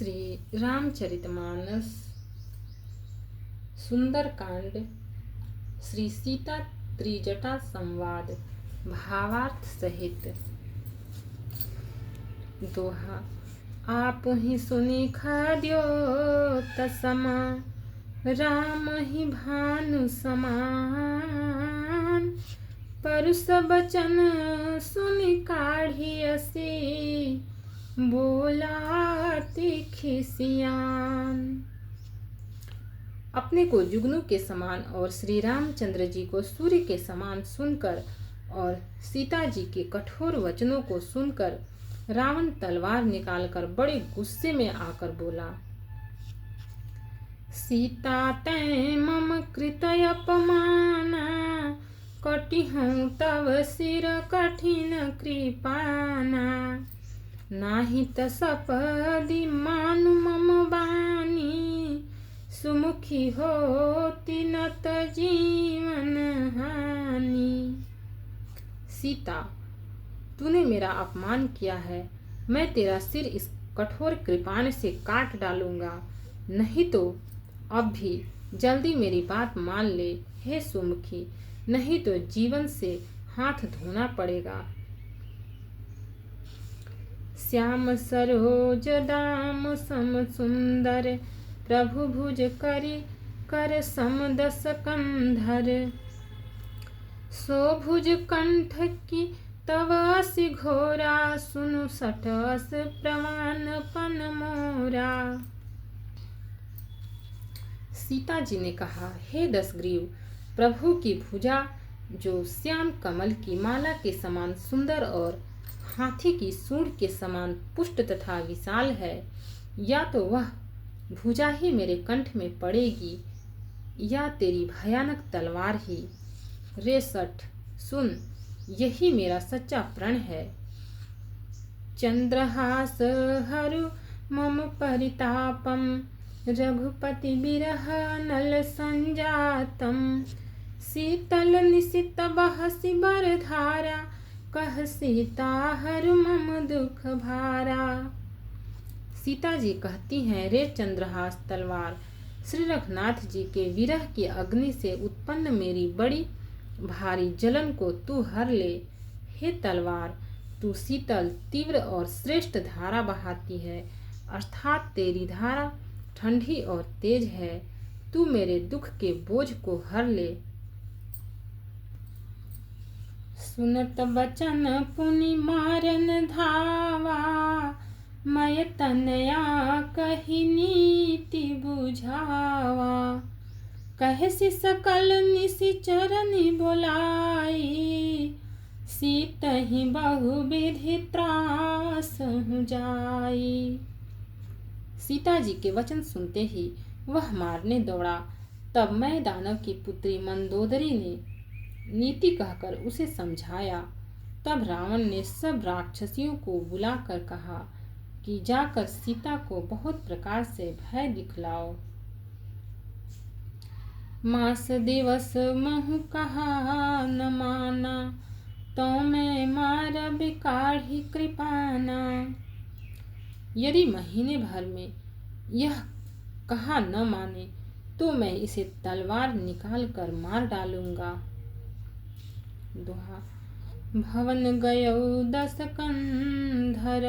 श्री रामचरितमानस सुंदरकांड श्री सीता त्रिजटा संवाद भावार्थ सहित। दोहा। आप ही सुनी खाद्यो तसमा, राम ही भानु समान। परुष बचन सुनि काढ़ी असी, बोलाती खिसियान। अपने को जुगनू के समान और श्री रामचंद्र जी को सूर्य के समान सुनकर और सीता जी के कठोर वचनों को सुनकर रावण तलवार निकालकर बड़े गुस्से में आकर बोला, सीता तै मम कृत अपमाना, कटिहूँ तव सिर कठिन कृपाना। नाही त सपदि मानु मम बानी, सुमुखी होती न त जीवन हानि। सीता, तूने मेरा अपमान किया है, मैं तेरा सिर इस कठोर कृपाण से काट डालूंगा। नहीं तो अब भी जल्दी मेरी बात मान ले हे सुमुखी, नहीं तो जीवन से हाथ धोना पड़ेगा। श्याम सरोज दाम सम सुंदर, प्रभु भुज करी कर सम दस कंधर। सो भुज कंठ की तव असि घोरा, सुनु सटस प्रमाण पन मोरा। सीता जी ने कहा, हे दशग्रीव, प्रभु की भुजा जो श्याम कमल की माला के समान सुंदर और हाथी की सूंड के समान पुष्ट तथा विशाल है, या तो वह भुजा ही मेरे कंठ में पड़ेगी या तेरी भयानक तलवार ही। रे सठ, सुन, यही मेरा सच्चा प्रण है। चंद्रहास हरु मम परितापम, रघुपति बिरह नल संजातम। शीतल निशित बहसि बरधारा, कह सीता हरु मम दुख भारा। सीता जी कहती हैं, रे चंद्रहास तलवार, श्री रघुनाथ जी के विरह की अग्नि से उत्पन्न मेरी बड़ी भारी जलन को तू हर ले। हे तलवार, तू शीतल, तीव्र और श्रेष्ठ धारा बहाती है, अर्थात तेरी धारा ठंडी और तेज है। तू मेरे दुख के बोझ को हर ले। सुनत बचन पुनि मारन धावा, मैं तनया कही नीति बुझावा। कहसी सकल निशिचरनि बोलाई, सीतहि बहुविधि त्रास जाई। सीता जी के वचन सुनते ही वह मारने दौड़ा। तब मैं दानव की पुत्री मंदोदरी ने नीति कहकर उसे समझाया। तब रावण ने सब राक्षसियों को बुलाकर कहा कि जाकर सीता को बहुत प्रकार से भय दिखलाओ। मास दिवस महु कहा न माना, तो मैं मारब काढ़ी कृपाना। यदि महीने भर में यह कहा न माने तो मैं इसे तलवार निकाल कर मार डालूंगा। दोहा। भवन गयो दस कंधर,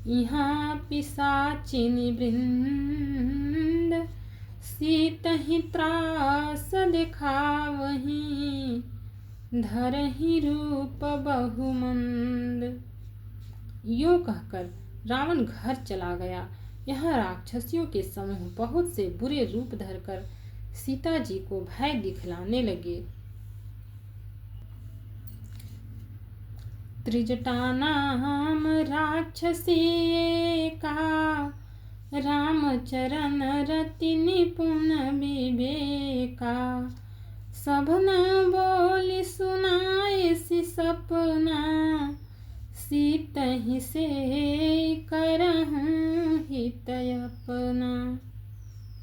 यहाँ पिशाचिनी वृंद। सीतहि त्रास दिखावहीं, धरहि रूप बहुमंद। यूं कहकर रावण घर चला गया। यहाँ राक्षसियों के समूह बहुत से बुरे रूप धरकर सीता जी को भय दिखलाने लगे। त्रिजटा नाम राक्षसी एका, रामचरण रति निपुण विवेका। सबन बोली सुनाए सि सपना, सीतहि से करहूँ हित अपना।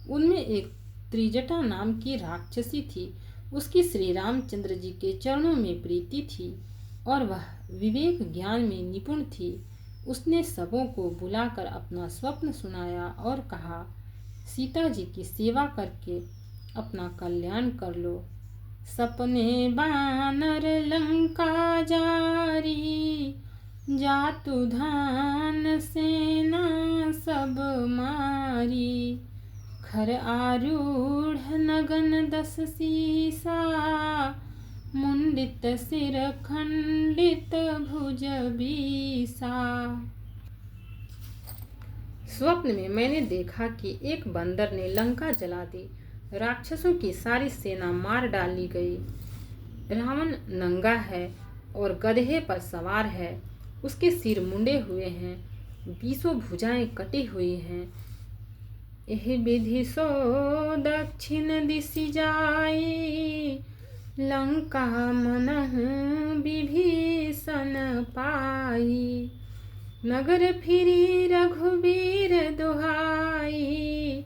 उनमें एक त्रिजटा नाम की राक्षसी थी। उसकी श्री रामचंद्र जी के चरणों में प्रीति थी और वह विवेक ज्ञान में निपुण थी। उसने सबों को बुलाकर अपना स्वप्न सुनाया और कहा, सीता जी की सेवा करके अपना कल्याण कर लो। सपने बानर लंका जारी, जातु धान सेना सब मारी। खर आरूढ़ नगन 10 सीसा, मुंडित सिर खंडित भुज बीसा। स्वप्न में मैंने देखा कि एक बंदर ने लंका जला दी, राक्षसों की सारी सेना मार डाली गई। रावण नंगा है और गधे पर सवार है, उसके सिर मुंडे हुए हैं, 20 भुजाएं कटी हुई हैं। एहि विधि सो दक्षिण दिशि जाई, लंका मनहु विभीषण पाई। नगर फिरी रघुवीर दुहाई,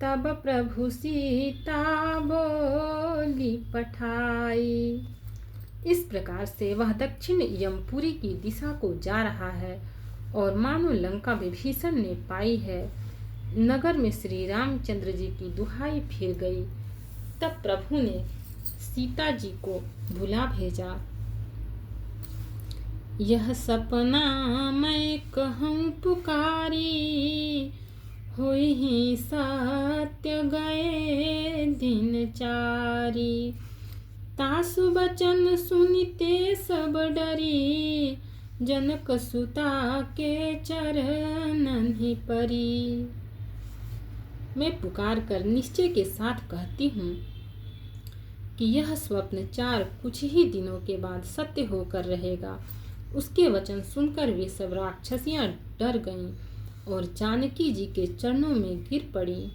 तब प्रभु सीता बोली पठाई। इस प्रकार से वह दक्षिण यमपुरी की दिशा को जा रहा है और मानो लंका विभीषण ने पाई है। नगर में श्री रामचंद्र जी की दुहाई फिर गई। तब प्रभु ने सीता जी को बुला भेजा। यह सपना मैं कहूँ पुकारी, होई सत्य गए दिन चारी। तासु बचन सुनिते सब डरी, जनक सुता के चरणन ही परी। मैं पुकार कर निश्चय के साथ कहती हूँ कि यह स्वप्न 4 कुछ ही दिनों के बाद सत्य होकर रहेगा। उसके वचन सुनकर वे सब राक्षसियां डर गईं और जानकी जी के चरणों में गिर पड़ी।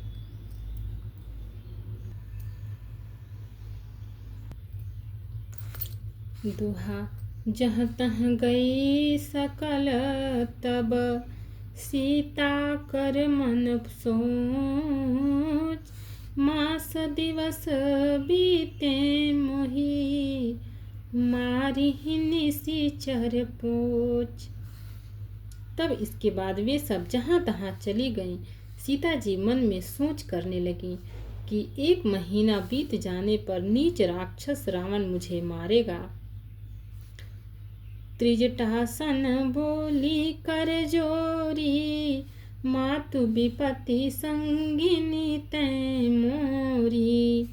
दुहा जहाँ तहाँ गई सकल, तब सीता कर मन सोच। मास दिवस बीते मोही, मारी ही निशिचर पोच। तब इसके बाद वे सब जहाँ तहाँ चली गईं। सीता जी मन में सोच करने लगी कि 1 महीना बीत जाने पर नीच राक्षस रावण मुझे मारेगा। त्रिजटासन बोली कर जोरी, मातु विपत्ति संगिनी तै मोरी।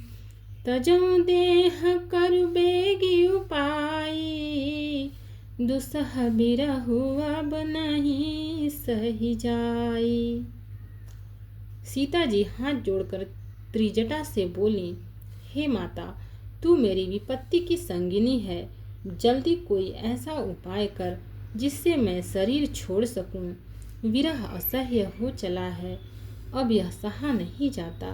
तजौ देह करु बेगी उपाई, दुसह बिरहु अब नहीं सही जाई। सीता जी हाथ जोड़कर त्रिजटा से बोली, हे माता, तू मेरी विपत्ति की संगिनी है। जल्दी कोई ऐसा उपाय कर जिससे मैं शरीर छोड़ सकूं। विरह असह्य हो चला है, अब यह सहा नहीं जाता।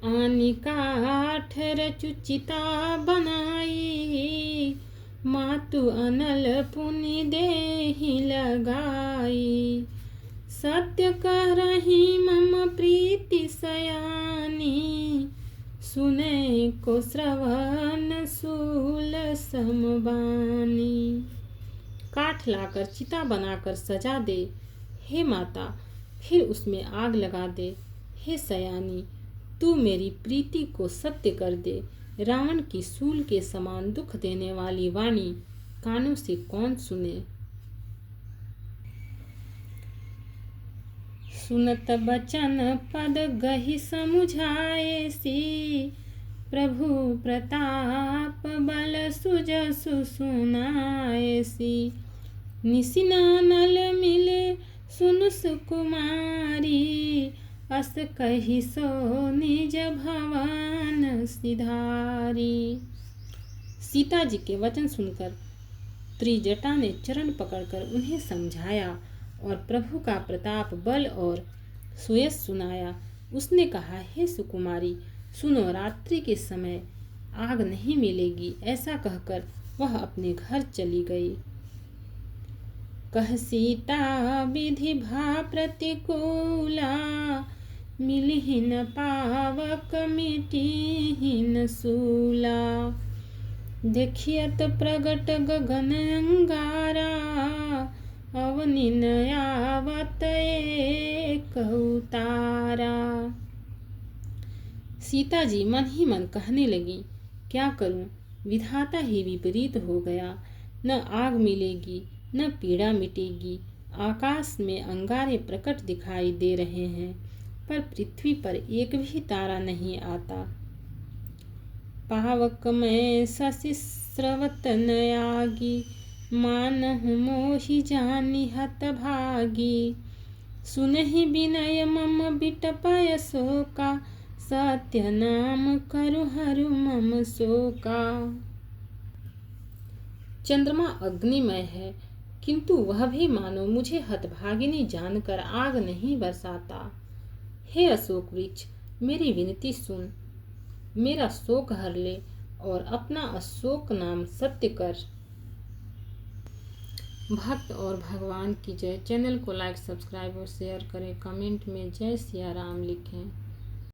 आनी काठ रचु चिता बनाई, मातु अनल पुनि देहि लगाई। सत्य कह रही मम प्रीति सयानी, सुने को श्रवण सूल समबानी। काठ लाकर चिता बनाकर सजा दे हे माता, फिर उसमें आग लगा दे हे सयानी। तू मेरी प्रीति को सत्य कर दे। रावण की सूल के समान दुख देने वाली वाणी कानों से कौन सुने। सुनत बचन पद गहि समुझाए सी, प्रभु प्रताप बल सुजसु सुनाए सी। निसिनानल मिले सुनु सुकुमारी, अस कहि सो निज भवन सिधारी। सीता जी के वचन सुनकर त्रिजटा ने चरण पकड़कर उन्हें समझाया और प्रभु का प्रताप बल और सुयश सुनाया। उसने कहा, हे सुकुमारी सुनो, रात्रि के समय आग नहीं मिलेगी। ऐसा कहकर वह अपने घर चली गई। कह सीता विधि भा प्रतिकूला, मिलहि न पावक मिटिहि न सूला। देखियत प्रगट गगन अंगारा, अवनि नयावत एक उतारा। सीता जी मन ही मन कहने लगी, क्या करूं, विधाता ही विपरीत हो गया। न आग मिलेगी न पीड़ा मिटेगी। आकाश में अंगारे प्रकट दिखाई दे रहे हैं, पर पृथ्वी पर एक भी तारा नहीं आता। पावक में शशि स्रवत नयागी, मानहु मोहि जानि हतभागी। सुनहि विनय मम बिटपय शोका, सत्य नाम करु हरु मम शोका। चंद्रमा अग्निमय है, किंतु वह भी मानो मुझे हतभागिनी जानकर आग नहीं बरसाता। हे अशोक वृक्ष, मेरी विनती सुन, मेरा शोक हर ले और अपना अशोक नाम सत्य कर। भक्त और भगवान की जय। चैनल को लाइक, सब्सक्राइब और शेयर करें। कमेंट में जय सिया राम लिखें।